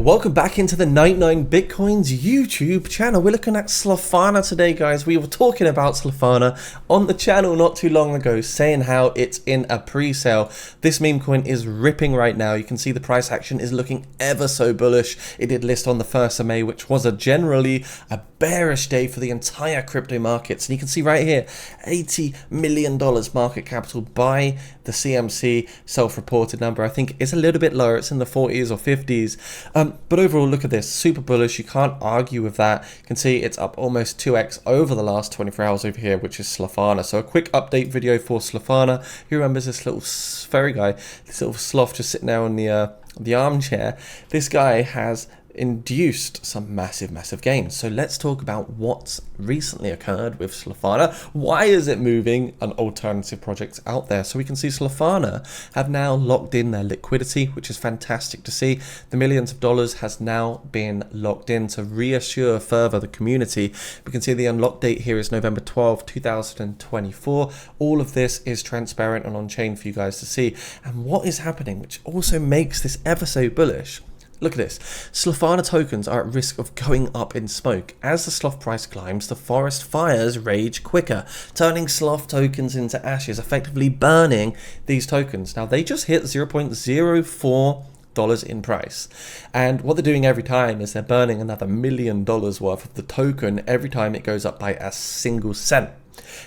Welcome back into the 99 Bitcoins YouTube channel. We're looking at SLOTHANA today, guys. We were talking about SLOTHANA on the channel not too long ago, saying how it's in a pre-sale. This meme coin is ripping right now. You can see the price action is looking ever so bullish. It did list on the 1st of May, which was generally a bearish day for the entire crypto markets. And you can see right here, $80 million market capital by the CMC self-reported number. I think it's a little bit lower. It's in the 40s or 50s. But overall, look at this, super bullish. You can't argue with that. You can see it's up almost 2x over the last 24 hours over here, which is SLOTHANA. So a quick update video for SLOTHANA. Who remembers this little fairy guy, this little sloth just sitting there on the armchair? This guy has induced some massive gains. So let's talk about what's recently occurred with SLOTHANA. Why is it moving an alternative project out there? So we can see SLOTHANA have now locked in their liquidity, which is fantastic to see. The millions of dollars has now been locked in to reassure further the community. We can see the unlock date here is November 12, 2024. All of this is transparent and on chain for you guys to see. And what is happening, which also makes this ever so bullish. Look at this. SLOTHANA tokens are at risk of going up in smoke. As the sloth price climbs, the forest fires rage quicker, turning sloth tokens into ashes, effectively burning these tokens. Now, they just hit 0.04 in price, and what they're doing every time is they're burning another $1 million worth of the token every time it goes up by a single cent.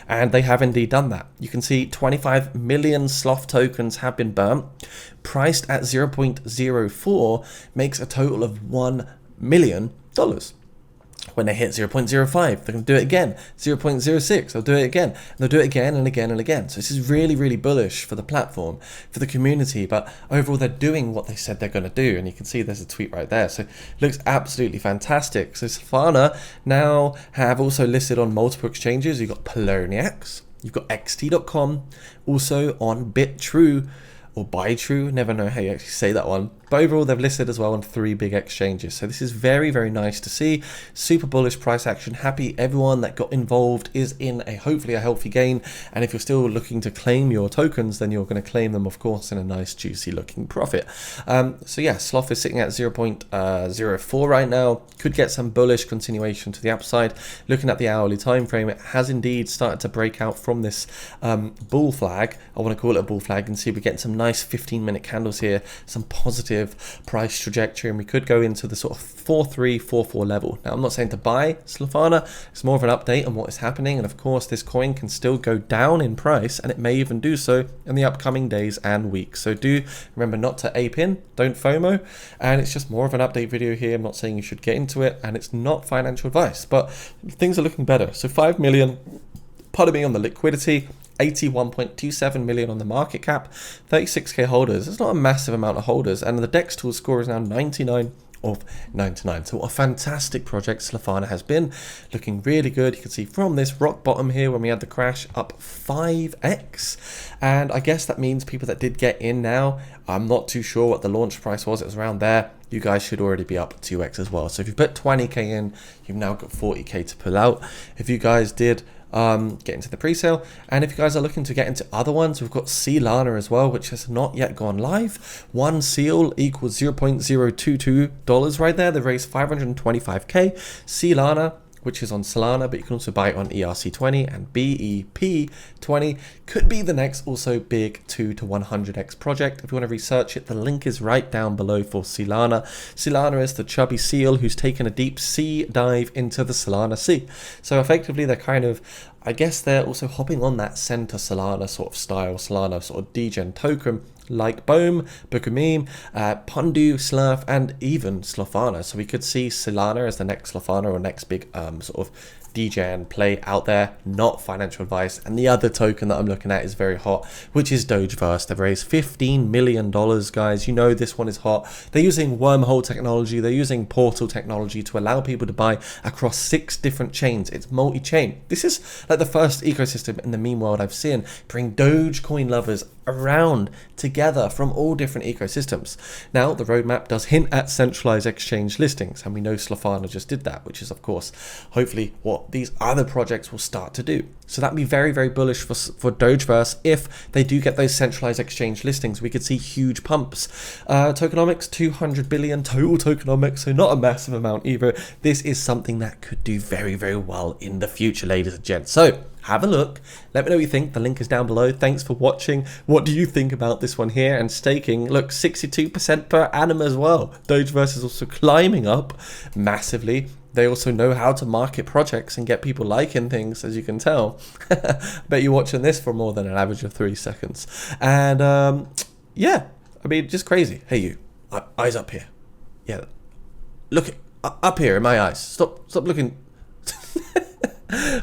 And they have indeed done that. You can see 25 million sloth tokens have been burnt. Priced at 0.04 makes a total of $1 million. When they hit 0.05, they're going to do it again. 0.06, they'll do it again. And they'll do it again and again and again. So this is really bullish for the platform, for the community. But overall, they're doing what they said they're going to do. And you can see there's a tweet right there. So it looks absolutely fantastic. So SLOTHANA now have also listed on multiple exchanges. You've got Poloniex, you've got xt.com, also on BitTrue, or BuyTrue, never know how you actually say that one. But overall, they've listed as well on 3 big exchanges. So this is very nice to see. Super bullish price action. Happy everyone that got involved is in hopefully a healthy gain. And if you're still looking to claim your tokens, then you're going to claim them, of course, in a nice, juicy looking profit. So yeah, Sloth is sitting at 0.04 right now. Could get some bullish continuation to the upside. Looking at the hourly time frame, it has indeed started to break out from this bull flag. I want to call it a bull flag, and see we're getting some nice 15-minute candles here, some positive price trajectory, and we could go into the sort of 4.344 level. Now, I'm not saying to buy SLOTHANA, it's more of an update on what is happening, and of course this coin can still go down in price, and it may even do so in the upcoming days and weeks. So do remember not to ape in, don't FOMO, and it's just more of an update video here. I'm not saying you should get into it, and it's not financial advice, but things are looking better. So 5 million, pardon me, on the liquidity, 81.27 million on the market cap, 36k holders. It's not a massive amount of holders, and the DEX tool score is now 99 of 99. So what a fantastic project SLOTHANA has been, looking really good. You can see from this rock bottom here when we had the crash, up 5x, and I guess that means people that did get in now, I'm not too sure what the launch price was, it was around there, you guys should already be up 2x as well. So if you put 20k in, you've now got 40k to pull out. If you guys did get into the pre-sale, and if you guys are looking to get into other ones, we've got Solana as well, which has not yet gone live. One seal equals $0.022 right there. They raised 525k. Solana, which is on Solana, but you can also buy it on ERC20 and BEP20. Could be the next also big 2 to 100x project. If you want to research it, the link is right down below for Solana. Solana is the chubby seal who's taken a deep sea dive into the Solana sea. So effectively, they're kind of, I guess they're also hopping on that center Solana sort of style, Solana sort of degen token, like Bohm, Bookmeme, Pundu, Sloth, and even SLOTHANA. So we could see Solana as the next SLOTHANA or next big sort of degen play out there, not financial advice. And the other token that I'm looking at is very hot, which is Dogeverse. They've raised $15 million, guys. You know this one is hot. They're using wormhole technology. They're using portal technology to allow people to buy across 6 different chains. It's multi-chain. This is like the first ecosystem in the meme world I've seen bring Dogecoin lovers around together from all different ecosystems. Now, the roadmap does hint at centralized exchange listings, and we know SLOTHANA just did that, which is, of course, hopefully what what these other projects will start to do. So that'd be very, very bullish for Dogeverse if they do get those centralized exchange listings. We could see huge pumps. Tokenomics, 200 billion total tokenomics, so not a massive amount either. This is something that could do very, very well in the future, ladies and gents. So have a look. Let me know what you think. The link is down below. Thanks for watching. What do you think about this one here? And staking, look, 62% per annum as well. Dogeverse is also climbing up massively. They also know how to market projects and get people liking things, as you can tell. Bet you're watching this for more than an average of 3 seconds. And yeah, I mean, just crazy. Hey, you, eyes up here. Yeah, look up here in my eyes. Stop looking.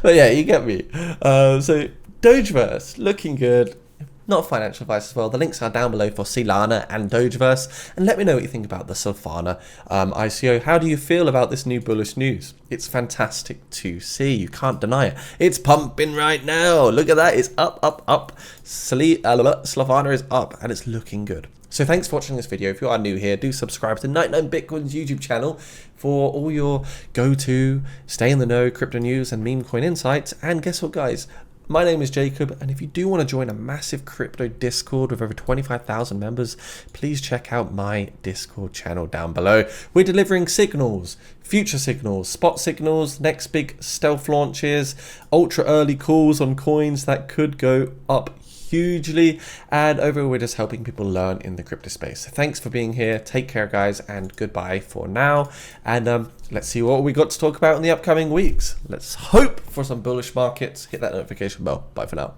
But yeah, you get me. So Dogeverse looking good. Not financial advice as well. The links are down below for SLOTHANA and Dogeverse. And let me know what you think about the SLOTHANA ICO. How do you feel about this new bullish news? It's fantastic to see. You can't deny it. It's pumping right now. Look at that. It's up, up, up. SLOTHANA is up and it's looking good. So thanks for watching this video. If you are new here, do subscribe to 99 Bitcoin's YouTube channel for all your go-to, stay in the know, crypto news and meme coin insights. And guess what, guys? My name is Jacob, and if you do want to join a massive crypto Discord with over 25,000 members, please check out my Discord channel down below. We're delivering signals, future signals, spot signals, next big stealth launches, ultra early calls on coins that could go up hugely, and overall we're just helping people learn in the crypto space. So thanks for being here. Take care, guys, and goodbye for now. And let's see what we got to talk about in the upcoming weeks. Let's hope for some bullish markets. Hit that notification bell. Bye for now.